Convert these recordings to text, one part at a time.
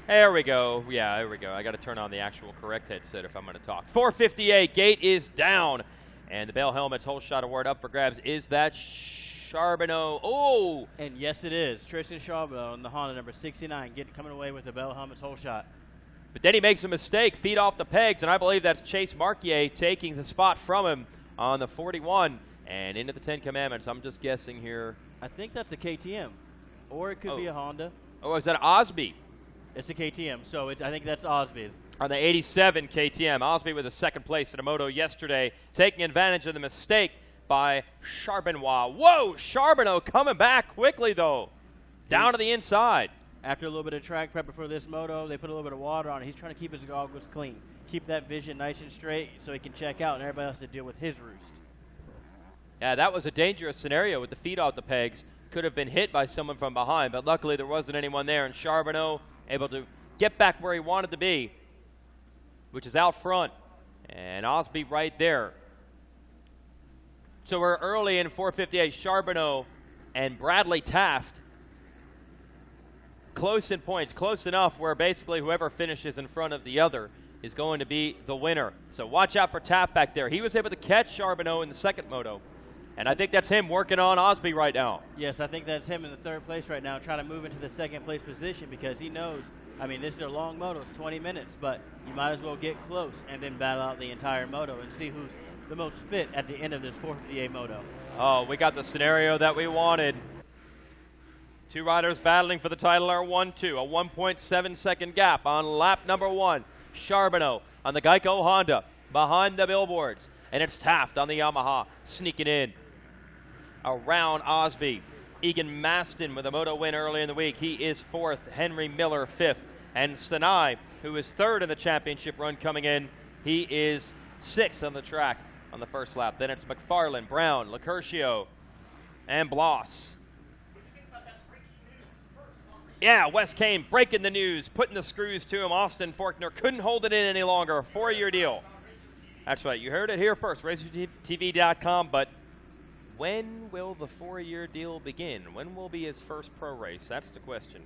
There we go. Yeah, there we go. I got to turn on the actual correct headset if I'm going to talk. 458, gate is down. And the Bell Helmets whole shot award up for grabs. Is that Charboneau? Oh! And yes, it is. Tristan Charboneau on the Honda number 69 coming away with the Bell Helmets whole shot. But then he makes a mistake, feet off the pegs, and I believe that's Chase Marquier taking the spot from him on the 41 and into the 10 Commandments. I'm just guessing here. I think that's a KTM, or it could be a Honda. Oh, is that Osby? It's a KTM, so I think that's Osby. On the 87 KTM, Osby with a second place at a Moto yesterday, taking advantage of the mistake by Charboneau. Whoa, Charboneau coming back quickly, though, down to the inside. After a little bit of track prep before this moto, they put a little bit of water on it. He's trying to keep his goggles clean, keep that vision nice and straight so he can check out and everybody else to deal with his roost. Yeah, that was a dangerous scenario with the feet off the pegs. Could have been hit by someone from behind, but luckily there wasn't anyone there, and Charboneau able to get back where he wanted to be, which is out front, and Osby right there. So we're early in 458. Charboneau and Bradley Taft close in points, close enough where basically whoever finishes in front of the other is going to be the winner. So watch out for Taft back there. He was able to catch Charboneau in the second moto, and I think that's him working on Osby right now. Yes, I think that's him in the third place right now, trying to move into the second place position because he knows, I mean, this is a long moto, it's 20 minutes, but you might as well get close and then battle out the entire moto and see who's the most fit at the end of this 458 moto. Oh, we got the scenario that we wanted. Two riders battling for the title are 1-2, a 1.7 second gap on lap number 1. Charboneau on the Geico Honda behind the billboards, and it's Taft on the Yamaha sneaking in around Osby. Egan Maston with a moto win early in the week. He is 4th, Henry Miller 5th, and Sinai, who is 3rd in the championship run coming in, he is 6th on the track on the first lap. Then it's McFarlane, Brown, Lecurcio, and Bloss. Yeah, Wes Kane breaking the news, putting the screws to him. Austin Forkner couldn't hold it in any longer. A 4-year deal. That's right. You heard it here first, RacerTV.com. But when will the 4-year deal begin? When will be his first pro race? That's the question.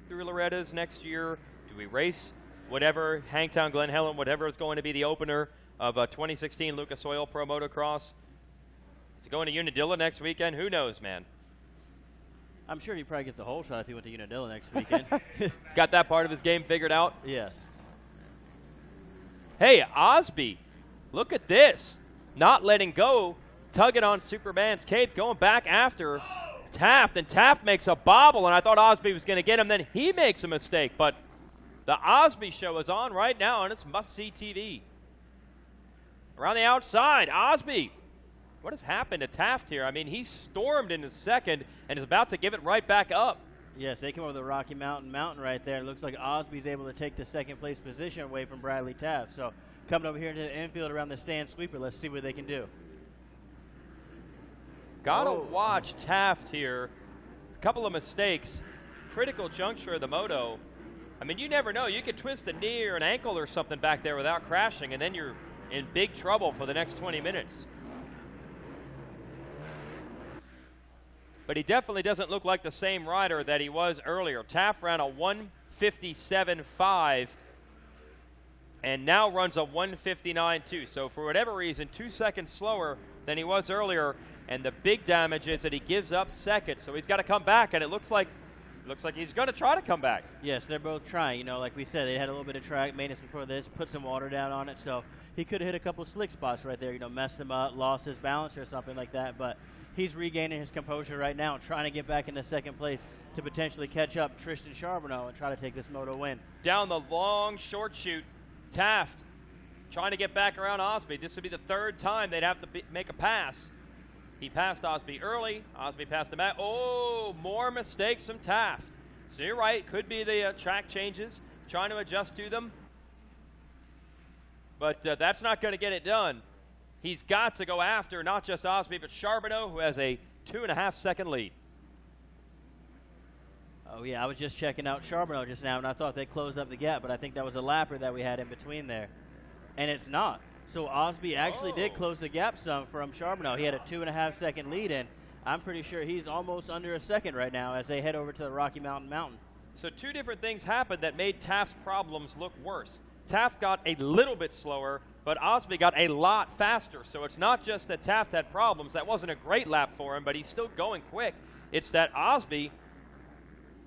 Through Loretta's next year, do we race whatever, Hangtown, Glen Helen, whatever is going to be the opener of 2016 Lucas Oil Pro Motocross? Is it going to Unadilla next weekend? Who knows, man? I'm sure he probably gets the whole shot if he went to Unadilla next weekend. Got that part of his game figured out? Yes. Hey, Osby, look at this. Not letting go, tugging on Superman's cape, going back after Taft, and Taft makes a bobble, and I thought Osby was going to get him. Then he makes a mistake, but the Osby show is on right now, and it's must-see TV. Around the outside, Osby. What has happened to Taft here? I mean, he stormed into second and is about to give it right back up. Yes, they come over the Rocky Mountain right there. It looks like Osby's able to take the second place position away from Bradley Taft. So coming over here into the infield around the sand sweeper, let's see what they can do. Gotta watch Taft here. A couple of mistakes. Critical juncture of the moto. I mean, you never know. You could twist a knee or an ankle or something back there without crashing, and then you're in big trouble for the next 20 minutes. But he definitely doesn't look like the same rider that he was earlier. Taft ran a 1:57.5 and now runs a 1:59.2. So for whatever reason, 2 seconds slower than he was earlier. And the big damage is that he gives up second. So he's got to come back, and it looks like he's going to try to come back. Yes, they're both trying. You know, like we said, they had a little bit of track maintenance before this, put some water down on it. So he could have hit a couple slick spots right there, you know, messed him up, lost his balance or something like that. But he's regaining his composure right now and trying to get back into second place to potentially catch up Tristan Charboneau and try to take this moto win. Down the long short chute, Taft trying to get back around Osby. This would be the 3rd time they'd have to make a pass. He passed Osby early. Osby passed him back. Oh, more mistakes from Taft. So you're right. Could be the track changes, trying to adjust to them. But that's not going to get it done. He's got to go after not just Osby, but Charboneau, who has a 2.5-second lead. Oh, yeah, I was just checking out Charboneau just now, and I thought they closed up the gap, but I think that was a lapper that we had in between there. And it's not. So Osby actually did close the gap some from Charboneau. He had a 2.5-second lead, and I'm pretty sure he's almost under a second right now as they head over to the Rocky Mountain. So two different things happened that made Taft's problems look worse. Taft got a little bit slower, but Osby got a lot faster. So it's not just that Taft had problems. That wasn't a great lap for him, but he's still going quick. It's that Osby,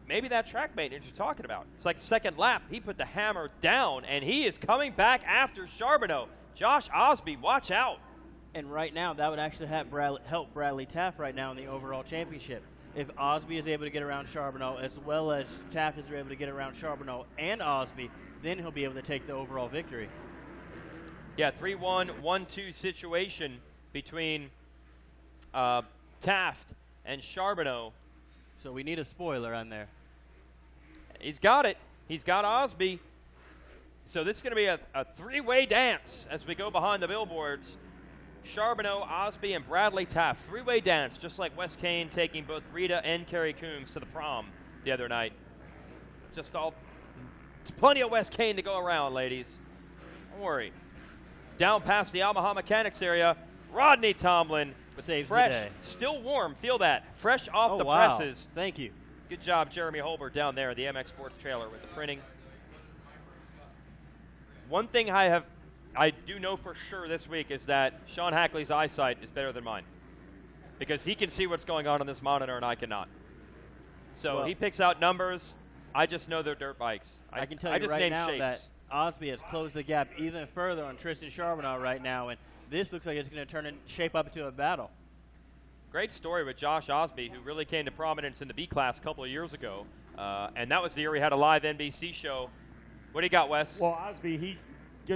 maybe that track maintenance you're talking about. It's like second lap, he put the hammer down, and he is coming back after Charboneau. Josh Osby, watch out. And right now, that would actually help Bradley Taft right now in the overall championship. If Osby is able to get around Charboneau, as well as Taft is able to get around Charboneau and Osby, then he'll be able to take the overall victory. Yeah, 3-1, 1-2 situation between Taft and Charboneau. So we need a spoiler on there. He's got it. He's got Osby. So this is going to be a three-way dance as we go behind the billboards. Charboneau, Osby, and Bradley Taft. Three-way dance, just like Wes Kane taking both Rita and Kerry Coombs to the prom the other night. Just all, plenty of Wes Kane to go around, ladies. Don't worry. Down past the Yamaha Mechanics area, Rodney Tomlin with Saves fresh, the day. still warm, feel that, fresh off the wow. presses. Thank you. Good job, Jeremy Holbert, down there, the MX Sports trailer with the printing. One thing I do know for sure this week is that Sean Hackley's eyesight is better than mine, because he can see what's going on this monitor and I cannot. So well, he picks out numbers. I just know they're dirt bikes. I can tell you right now that Osby has closed the gap even further on Tristan Charboneau right now, and this looks like it's going to turn and shape up into a battle. Great story with Josh Osby, who really came to prominence in the B class a couple of years ago, and that was the year he had a live NBC show. What do you got, Wes? Well, Osby, he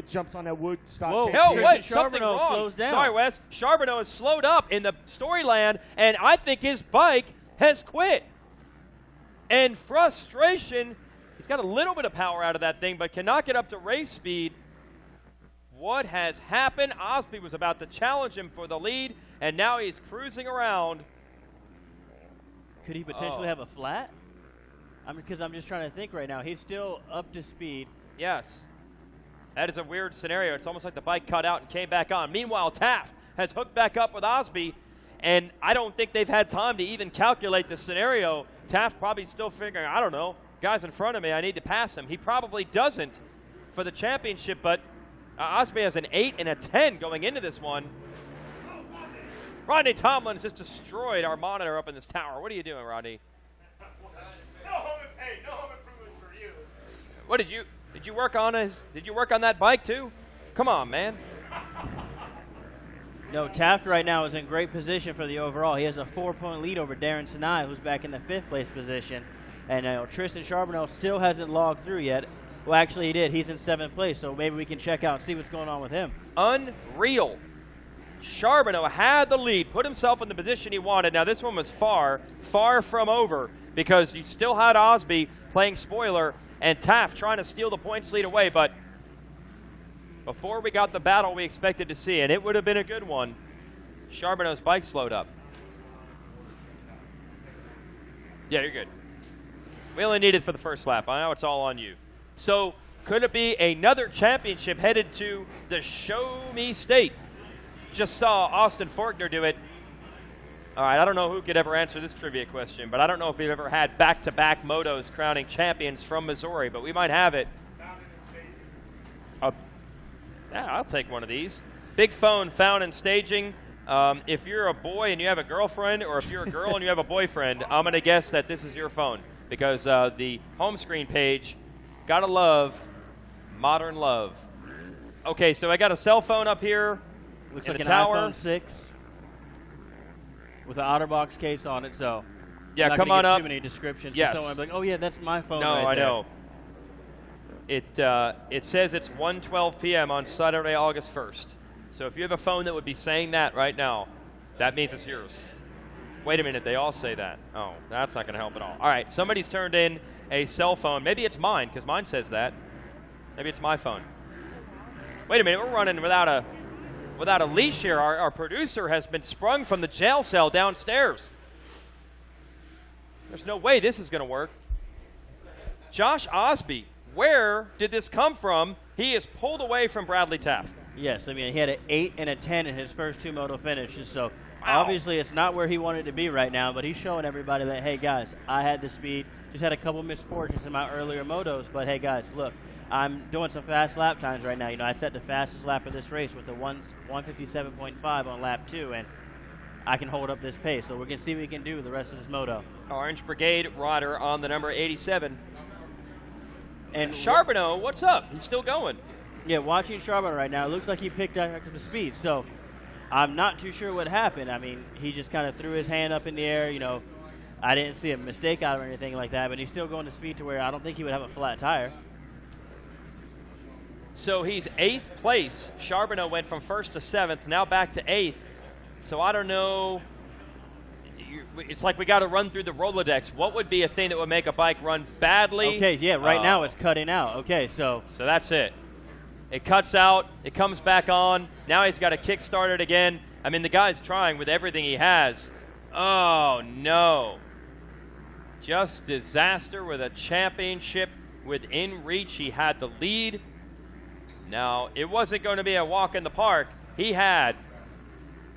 jumps on that wood stock. Whoa, tape. wait, something Charboneau wrong. slows down. Sorry, Wes. Charboneau has slowed up in the storyland, and I think his bike has quit. And frustration, he's got a little bit of power out of that thing, but cannot get up to race speed. What has happened? Osby was about to challenge him for the lead, and now he's cruising around. Could he potentially have a flat? Because I'm just trying to think right now. He's still up to speed. Yes. That is a weird scenario. It's almost like the bike cut out and came back on. Meanwhile, Taft has hooked back up with Osby, and I don't think they've had time to even calculate the scenario. Taft probably still figuring, I don't know, guy's in front of me, I need to pass him. He probably doesn't for the championship, but Osby has an 8 and a 10 going into this one. Rodney Tomlin's just destroyed our monitor up in this tower. What are you doing, Rodney? No home improvements for you. What did you work on did you work on that bike too? Come on, man. No, Taft right now is in great position for the overall. He has a 4-point lead over Darren Sinai, who's back in the 5th place position. And Tristan Charboneau still hasn't logged through yet. Well, actually he did. He's in 7th place, so maybe we can check out and see what's going on with him. Unreal. Charboneau had the lead, put himself in the position he wanted. Now this one was far, far from over, because you still had Osby playing spoiler and Taft trying to steal the points lead away, but before we got the battle we expected to see, and it would have been a good one, Charboneau's bike slowed up. Yeah, you're good. We only need it for the first lap. I know it's all on you. So could it be another championship headed to the Show Me State? Just saw Austin Faulkner do it. All right, I don't know who could ever answer this trivia question, but I don't know if we've ever had back-to-back motos crowning champions from Missouri, but we might have it. Yeah, I'll take one of these. Big phone found in staging. If you're a boy and you have a girlfriend, or if you're a girl and you have a boyfriend, I'm going to guess that this is your phone, because the home screen page, gotta love modern love. Okay, so I got a cell phone up here. Looks in like the an tower. iPhone 6 with an OtterBox case on it, so Yeah, I'm not come gonna on give up. Too many descriptions. Yes. Someone will be like, oh yeah, that's my phone. No, right I there. know. It says it's 1:12 p.m. on Saturday, August 1st. So if you have a phone that would be saying that right now, that means it's yours. Wait a minute, they all say that. Oh, that's not going to help at all. All right, somebody's turned in a cell phone. Maybe it's mine, because mine says that. Maybe it's my phone. Wait a minute, we're running without a leash here. Our producer has been sprung from the jail cell downstairs. There's no way this is going to work. Josh Osby, where did this come from? He is pulled away from Bradley Taft. Yes, I mean, he had an 8 and a 10 in his first 2 moto finishes, so Obviously, it's not where he wanted to be right now, but he's showing everybody that, hey, guys, I had the speed. Just had a couple misfortunes in my earlier motos, but, hey, guys, look, I'm doing some fast lap times right now. You know, I set the fastest lap of this race with a 157.5 on lap 2, and I can hold up this pace. So we're going to see what we can do the rest of this moto. Orange Brigade rider on the number 87. And Charboneau, what's up? He's still going. Yeah, watching Charboneau right now, it looks like he picked up the speed. So I'm not too sure what happened. I mean, he just kind of threw his hand up in the air. You know, I didn't see a mistake out of or anything like that, but he's still going to speed to where I don't think he would have a flat tire. So he's 8th place. Charboneau went from 1st to 7th, now back to 8th. So I don't know. It's like we got to run through the Rolodex. What would be a thing that would make a bike run badly? Okay, yeah, right now it's cutting out. Okay, so that's it. It cuts out. It comes back on. Now he's got to kickstart it again. I mean, the guy's trying with everything he has. Oh, no. Just disaster with a championship within reach. He had the lead. Now, it wasn't going to be a walk in the park. He had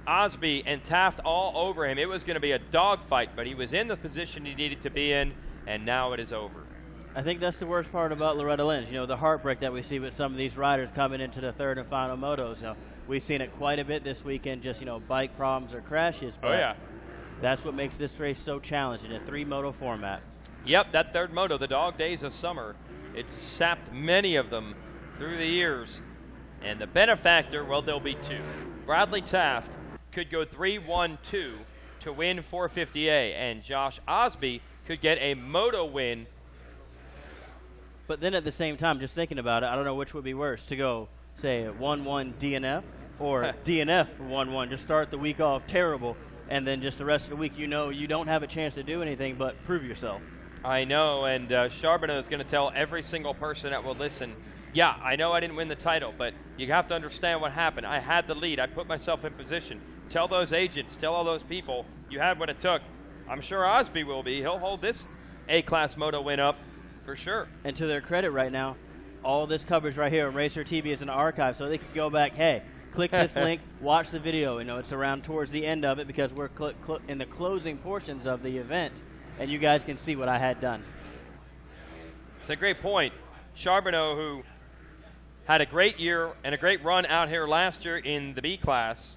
Osby and Taft all over him. It was going to be a dogfight, but he was in the position he needed to be in, and now it is over. I think that's the worst part about Loretta Lynn. You know, the heartbreak that we see with some of these riders coming into the third and final motos. You know, we've seen it quite a bit this weekend, just, you know, bike problems or crashes. But oh, yeah. That's what makes this race so challenging, a 3-moto format. Yep, that third moto, the dog days of summer, it's sapped many of them through the years. And the benefactor, well, there'll be 2. Bradley Taft could go 3-1-2 to win 450A, and Josh Osby could get a moto win. But then at the same time, just thinking about it, I don't know which would be worse, to go, say, 1-1 DNF or DNF for 1-1. Just start the week off terrible, and then just the rest of the week, you know, you don't have a chance to do anything but prove yourself. I know, and Charboneau is going to tell every single person that will listen, yeah, I know I didn't win the title, but you have to understand what happened. I had the lead. I put myself in position. Tell those agents, tell all those people, you had what it took. I'm sure Osby will be. He'll hold this A-class moto win up for sure. And to their credit right now, all this coverage right here on RacerTV is an archive, so they can go back, hey, click this link, watch the video. You know, it's around towards the end of it because we're in the closing portions of the event, and you guys can see what I had done. It's a great point. Charboneau, who had a great year and a great run out here last year in the B class,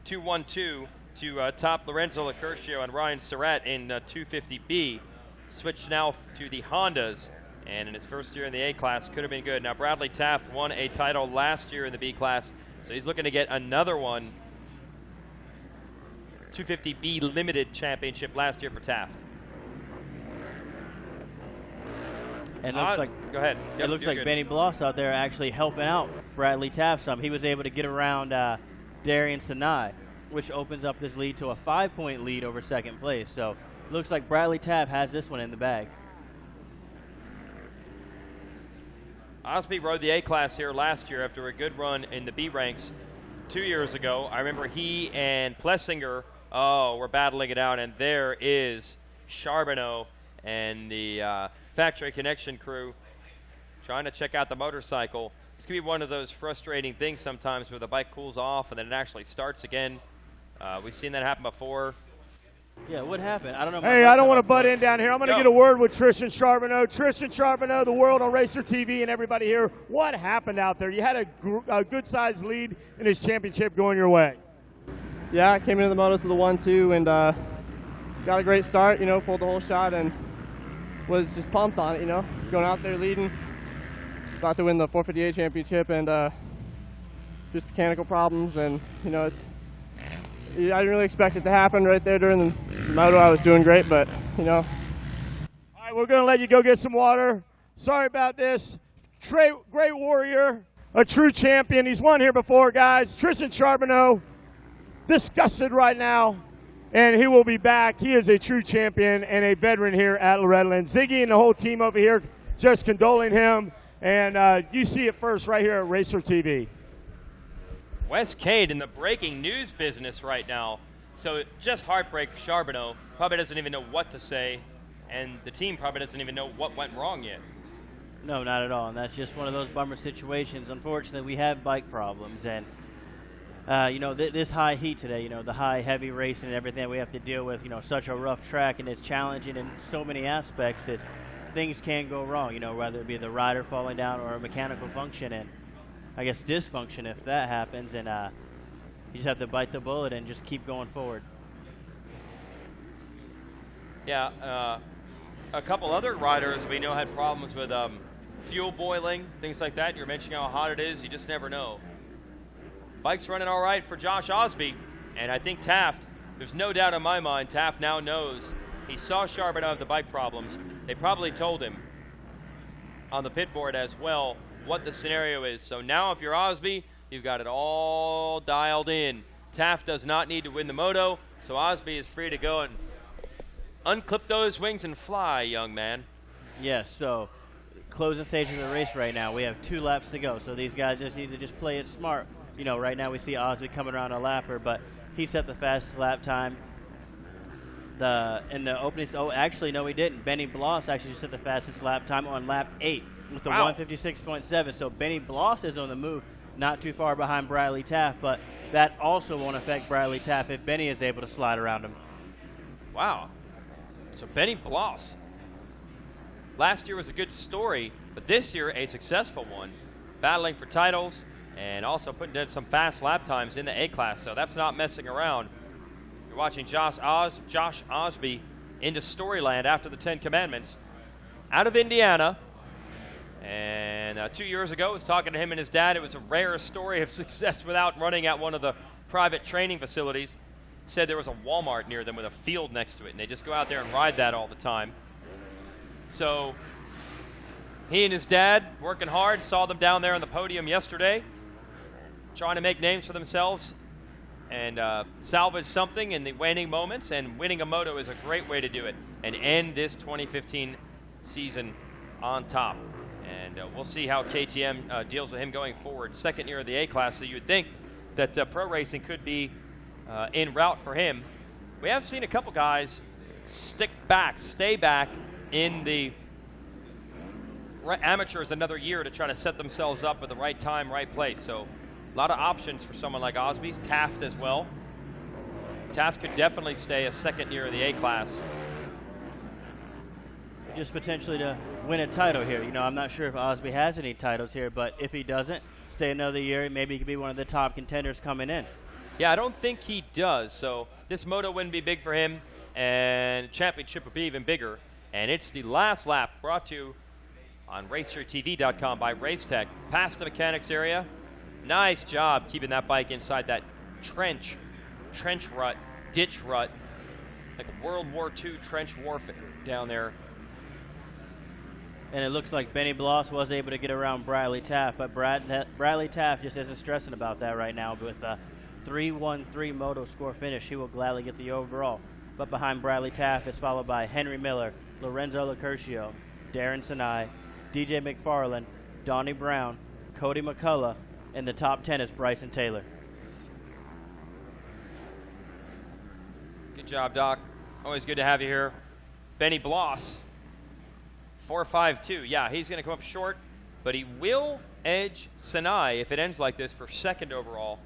2-1-2 to top Lorenzo Lacurcio and Ryan Surratt in 250B. Switched now to the Hondas, and in his first year in the A class, could have been good. Now, Bradley Taft won a title last year in the B class, so he's looking to get another one. 250B Limited Championship last year for Taft. And it looks like, go ahead. It looks like Benny Bloss out there actually helping out Bradley Taft some. He was able to get around Darian Sinai, which opens up this lead to a 5-point lead over second place. So it looks like Bradley Taft has this one in the bag. Osby rode the A-class here last year after a good run in the B ranks 2 years ago. I remember he and Plessinger, were battling it out, and there is Charboneau and the Factory Connection crew trying to check out the motorcycle. This could be one of those frustrating things sometimes where the bike cools off and then it actually starts again. We've seen that happen before. Yeah, what happened? I don't know. Hey, I don't want to butt in down here. I'm going to get a word with Tristan Charboneau. Tristan Charboneau, the world on RacerTV and everybody here. What happened out there? You had a good-sized lead in this championship going your way. Yeah, I came into the motos with a 1-2 and got a great start, you know, pulled the whole shot and was just pumped on it, you know, going out there leading, about to win the 458 championship, and just mechanical problems, and, you know, I didn't really expect it to happen right there during the moto. I was doing great, but, you know. All right, we're going to let you go get some water. Sorry about this. Great warrior, a true champion. He's won here before, guys. Tristan Charboneau, disgusted right now, and he will be back. He is a true champion and a veteran here at Loretta Lynn. Ziggy and the whole team over here just condoling him, and you see it first right here at RacerTV. Wes Cade in the breaking news business right now. So just heartbreak for Charboneau. Probably doesn't even know what to say, and the team probably doesn't even know what went wrong yet. No, not at all, and that's just one of those bummer situations. Unfortunately, we have bike problems, and you know, this high heat today, you know, the high heavy racing and everything we have to deal with, you know, such a rough track, and it's challenging in so many aspects that things can go wrong, you know, whether it be the rider falling down or a mechanical function, and I guess dysfunction if that happens, and you just have to bite the bullet and just keep going forward. Yeah, a couple other riders we know had problems with fuel boiling, things like that. You're mentioning how hot it is. You just never know. Bike's running all right for Josh Osby, and I think Taft, there's no doubt in my mind, Taft now knows. He saw Charboneau have the bike problems. They probably told him on the pit board as well what the scenario is. So now if you're Osby, you've got it all dialed in. Taft does not need to win the moto, so Osby is free to go and unclip those wings and fly, young man. Yes, so closing stage of the race right now. We have 2 laps to go, so these guys just need to just play it smart. You know, right now we see Osby coming around a lapper, but he set the fastest lap time. In the opening, oh, actually, no, he didn't. Benny Bloss actually set the fastest lap time on lap 8 with the 156.7. So Benny Bloss is on the move, not too far behind Bradley Taft, but that also won't affect Bradley Taft if Benny is able to slide around him. Wow. So Benny Bloss. Last year was a good story, but this year a successful one, battling for titles and also putting in some fast lap times in the A-Class, so that's not messing around. You're watching Josh Osby into Storyland after the 10 Commandments out of Indiana. And 2 years ago, I was talking to him and his dad. It was a rare story of success without running at one of the private training facilities. Said there was a Walmart near them with a field next to it, and they just go out there and ride that all the time. So he and his dad working hard, saw them down there on the podium yesterday, trying to make names for themselves and salvage something in the waning moments, and winning a moto is a great way to do it and end this 2015 season on top. And we'll see how KTM deals with him going forward. Second year of the A-Class, so you would think that pro racing could be en route for him. We have seen a couple guys stay back in the amateurs another year to try to set themselves up with the right time, right place. So a lot of options for someone like Osby. Taft as well. Taft could definitely stay a second year of the A-Class. Just potentially to win a title here. You know, I'm not sure if Osby has any titles here, but if he doesn't, stay another year, maybe he could be one of the top contenders coming in. Yeah, I don't think he does, so this moto wouldn't be big for him, and the championship would be even bigger. And it's the last lap, brought to you on RacerTV.com by Racetech. Past the mechanics area. Nice job keeping that bike inside that trench rut, ditch rut, like a World War II trench warfare down there. And it looks like Benny Bloss was able to get around Bradley Taft, but Bradley Taft just isn't stressing about that right now. With a 3-1-3 moto score finish, he will gladly get the overall. But behind Bradley Taft, it's followed by Henry Miller, Lorenzo Locurcio, Darren Sinai, DJ McFarland, Donnie Brown, Cody McCullough, and the top 10 is Bryson Taylor. Good job, Doc. Always good to have you here. Benny Bloss, 4.52. Yeah, he's going to come up short, but he will edge Sinai if it ends like this for second overall.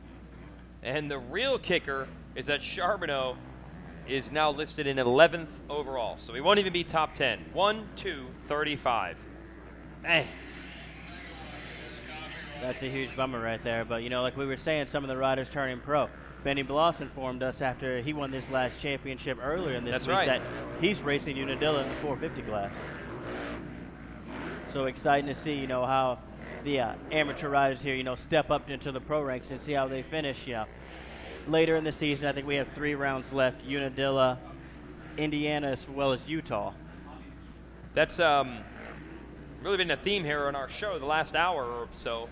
And the real kicker is that Charboneau is now listed in 11th overall, so he won't even be top 10. 1-2-35. Man. That's a huge bummer right there, but you know, like we were saying, some of the riders turning pro. Benny Bloss informed us after he won this last championship earlier in this week that he's racing Unadilla in the 450 class. So exciting to see, you know, how the amateur riders here, you know, step up into the pro ranks and see how they finish. You know, later in the season, I think we have 3 rounds left: Unadilla, Indiana, as well as Utah. That's really been a theme here on our show the last hour or so.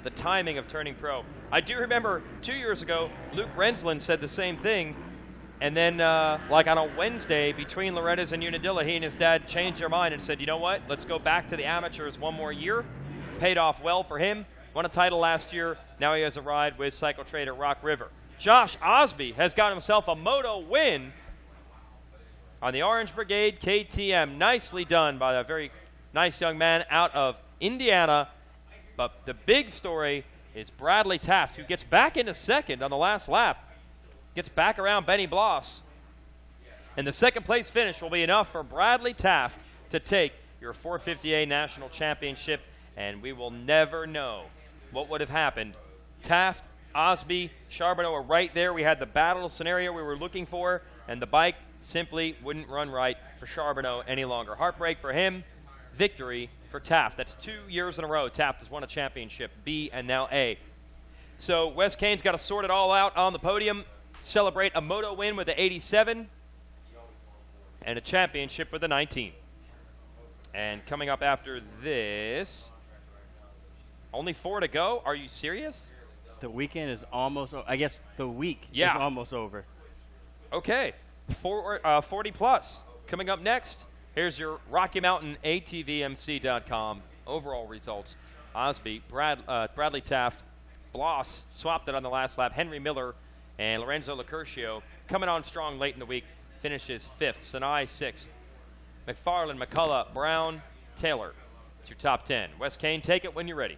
The timing of turning pro. I do remember 2 years ago, Luke Rensland said the same thing, and then like on a Wednesday between Loretta's and Unadilla, he and his dad changed their mind and said, you know what, let's go back to the amateurs one more year. Paid off well for him. Won a title last year. Now he has a ride with Cycle Trade at Rock River. Josh Osby has got himself a moto win on the Orange Brigade KTM. Nicely done by a very nice young man out of Indiana. But the big story is Bradley Taft, who gets back into second on the last lap. Gets back around Benny Bloss. And the second place finish will be enough for Bradley Taft to take your 450A National Championship, and we will never know what would have happened. Taft, Osby, Charboneau are right there. We had the battle scenario we were looking for, and the bike simply wouldn't run right for Charboneau any longer. Heartbreak for him, victory for Taft. That's 2 years in a row Taft has won a championship, B and now A. So Wes Kane's got to sort it all out on the podium, celebrate a Moto win with the 87, and a championship with the 19. And coming up after this, only 4 to go? Are you serious? The weekend is almost I guess the week is almost over. Okay, 40 plus. Coming up next, here's your Rocky Mountain ATVMC.com overall results. Osby, Bradley Taft, Bloss swapped it on the last lap. Henry Miller and Lorenzo Locurcio coming on strong late in the week, finishes 5th. Sinai 6th. McFarland, McCullough, Brown, Taylor. It's your top 10. Wes Kane, take it when you're ready.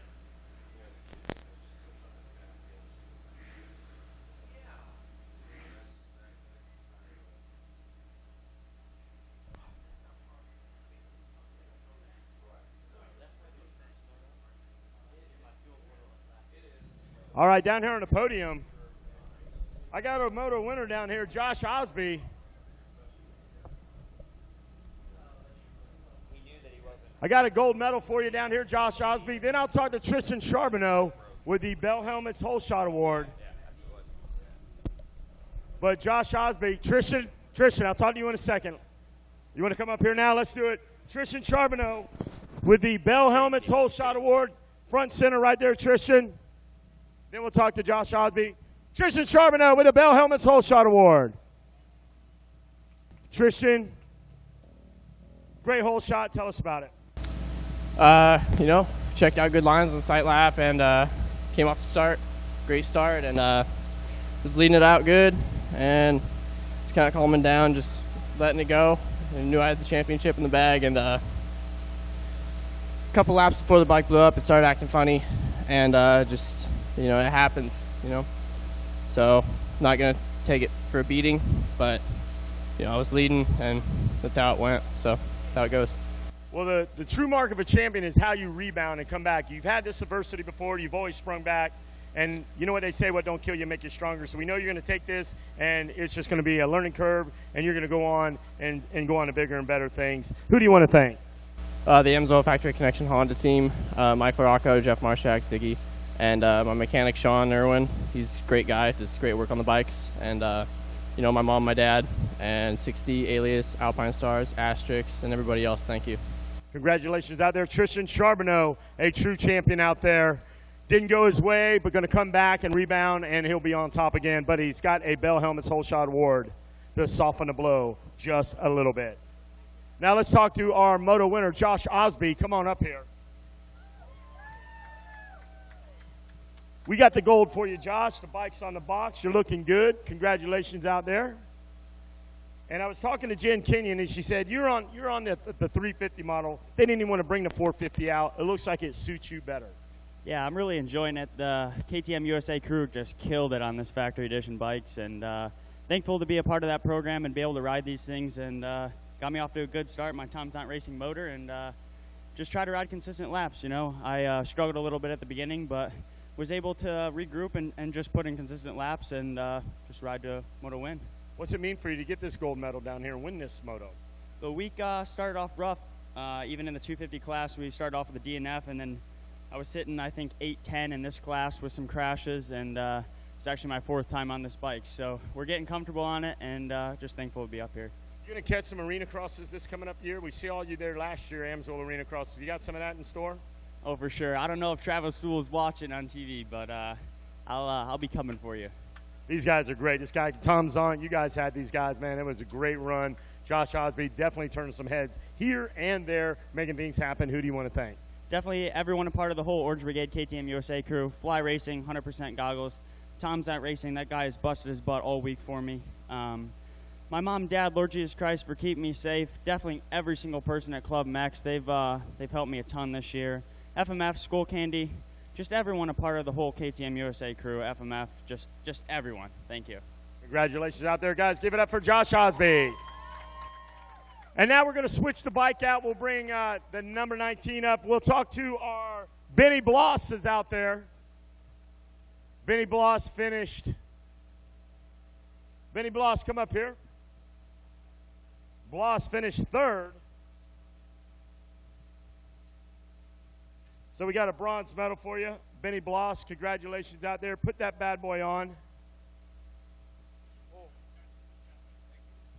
All right, down here on the podium, I got a Moto winner down here, Josh Osby. I got a gold medal for you down here, Josh Osby. Then I'll talk to Tristan Charboneau with the Bell Helmets Whole Shot Award. But Josh Osby, Tristan, I'll talk to you in a second. You want to come up here now? Let's do it. Tristan Charboneau with the Bell Helmets Whole Shot Award. Front center right there, Tristan. Then we'll talk to Josh Osby. Tristan Charboneau with the Bell Helmets Whole Shot Award. Tristan, great whole shot. Tell us about it. You know, checked out good lines on the sight lap and came off the start. Great start, and was leading it out good and just kind of calming down, just letting it go. And knew I had the championship in the bag, and a couple laps before the bike blew up, it started acting funny, and just, you know, it happens, you know. So, not going to take it for a beating, but, you know, I was leading, and that's how it went. So, that's how it goes. Well, the true mark of a champion is how you rebound and come back. You've had this adversity before. You've always sprung back. And you know what they say, what don't kill you make you stronger. So we know you're going to take this, and it's just going to be a learning curve, and you're going to go on and go on to bigger and better things. Who do you want to thank? The Amsoil Factory Connection Honda team, Mike Larocco, Jeff Marshak, Ziggy, and my mechanic, Sean Irwin. He's a great guy, does great work on the bikes. And, you know, my mom, my dad, and 60, Alias, Alpine Stars, Asterix, and everybody else. Thank you. Congratulations out there. Tristan Charboneau, a true champion out there. Didn't go his way, but going to come back and rebound, and he'll be on top again. But he's got a Bell Helmets Whole Shot Award to soften the blow just a little bit. Now let's talk to our Moto winner, Josh Osby. Come on up here. We got the gold for you, Josh. The bike's on the box. You're looking good. Congratulations out there. And I was talking to Jen Kenyon, and she said, you're on the 350 model. They didn't even want to bring the 450 out. It looks like it suits you better. Yeah, I'm really enjoying it. The KTM USA crew just killed it on this factory edition bikes, and thankful to be a part of that program and be able to ride these things, and got me off to a good start. My Tom's Not Racing motor, and just try to ride consistent laps. You know, I struggled a little bit at the beginning, but was able to regroup and just put in consistent laps and just ride to a Moto win. What's it mean for you to get this gold medal down here and win this Moto? The week started off rough. Even in the 250 class, we started off with a DNF, and then I was sitting, I think, 8-10 in this class with some crashes, and it's actually my 4th time on this bike. So we're getting comfortable on it, and just thankful to be up here. You're going to catch some arena crosses this coming up year. We see all you there last year, Amsoil Arena Crosses. You got some of that in store? Oh, for sure. I don't know if Travis Sewell's watching on TV, but I'll be coming for you. These guys are great. This guy, Tom Zahn, you guys had these guys, man. It was a great run. Josh Osby definitely turning some heads here and there, making things happen. Who do you want to thank? Definitely everyone a part of the whole Orange Brigade KTM USA crew. Fly Racing, 100% goggles. Tom's Not Racing, that guy has busted his butt all week for me. My mom, dad, Lord Jesus Christ for keeping me safe. Definitely every single person at Club Mex. They've helped me a ton this year. FMF, Skull Candy, just everyone a part of the whole KTM USA crew, FMF, just everyone. Thank you. Congratulations out there, guys. Give it up for Josh Osby. And now we're going to switch the bike out. We'll bring the number 19 up. We'll talk to our Benny Bloss is out there. Benny Bloss finished. Benny Bloss, come up here. Bloss finished third. So we got a bronze medal for you. Benny Bloss, congratulations out there. Put that bad boy on.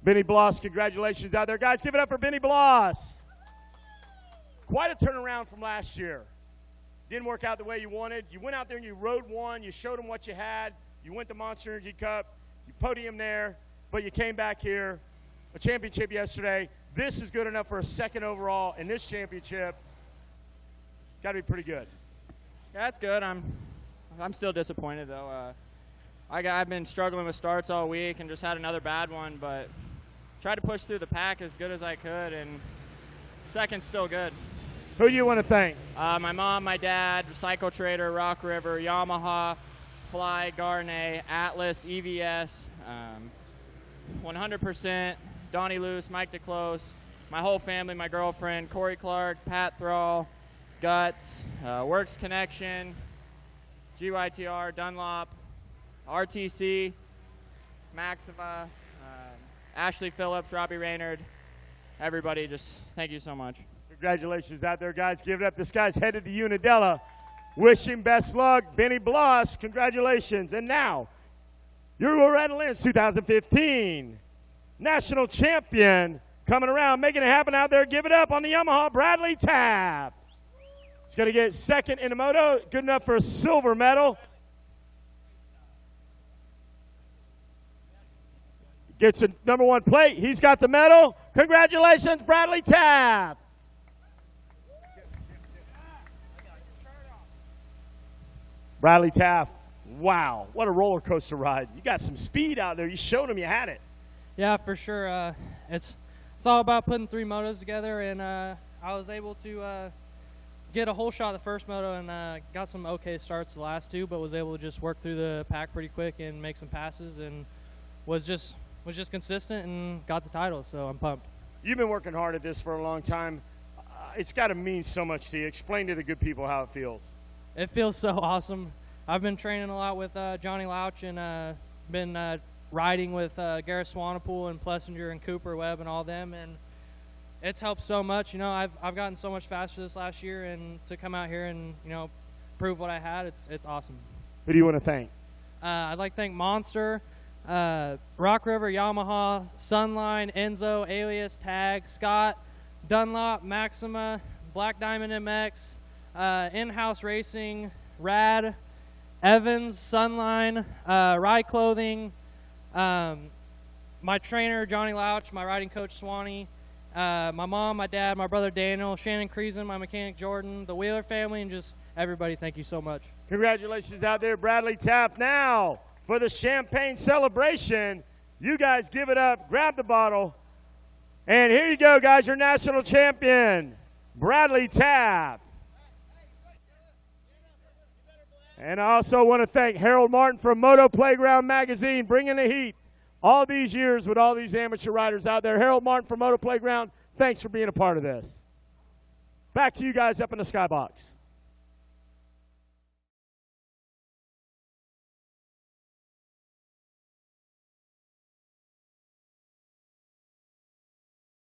Benny Bloss, congratulations out there. Guys, give it up for Benny Bloss. Quite a turnaround from last year. Didn't work out the way you wanted. You went out there and you rode one. You showed them what you had. You went to Monster Energy Cup. You podium there, but you came back here. A championship yesterday. This is good enough for a second overall in this championship. Got to be pretty good. Yeah, that's good. I'm still disappointed though. I've been struggling with starts all week and just had another bad one, but tried to push through the pack as good as I could, and second's still good. Who do you want to thank? My mom, my dad, Cycle Trader, Rock River, Yamaha, Fly, Garnet, Atlas, EVS, 100%, Donnie Luce, Mike DeClose, my whole family, my girlfriend, Corey Clark, Pat Thrall, Guts, Works Connection, GYTR, Dunlop, RTC, Maxima, Ashley Phillips, Robbie Raynard, everybody, just thank you so much. Congratulations out there, guys. Give it up. This guy's headed to Unadilla. Wish him best luck. Benny Bloss, congratulations. And now, your Loretta Lynn 2015 national champion coming around, making it happen out there. Give it up on the Yamaha, Bradley Taft. He's going to get second in the Moto. Good enough for a silver medal. Gets a number 1 plate. He's got the medal. Congratulations, Bradley Taft. Bradley Taft, wow, what a roller coaster ride. You got some speed out there. You showed him you had it. Yeah, for sure. It's all about putting 3 motos together, and I was able to get a whole shot of the first moto and got some okay starts the last 2, but was able to just work through the pack pretty quick and make some passes, and was just consistent and got the title, so I'm pumped. You've been working hard at this for a long time. It's got to mean so much to you. Explain to the good people how it feels. It feels so awesome. I've been training a lot with Johnny Louch and been riding with Gareth Swanepoel and Plessinger and Cooper Webb and all them, and it's helped so much. You know, I've gotten so much faster this last year, and to come out here and, you know, prove what I had, it's awesome. Who do you want to thank? I'd like to thank Monster, Rock River, Yamaha, Sunline, Enzo, Alias, Tag, Scott, Dunlop, Maxima, Black Diamond MX, In-House Racing, Rad, Evans, Sunline, Ride Clothing, my trainer, Johnny Louch, my riding coach, Swanee, my mom, my dad, my brother, Daniel, Shannon Creason, my mechanic, Jordan, the Wheeler family, and just everybody, thank you so much. Congratulations out there, Bradley Taft. Now, for the champagne celebration, you guys give it up, grab the bottle, and here you go, guys, your national champion, Bradley Taft. And I also want to thank Harold Martin from Moto Playground Magazine, bringing the heat all these years with all these amateur riders out there. Harold Martin from Moto Playground, thanks for being a part of this. Back to you guys up in the skybox.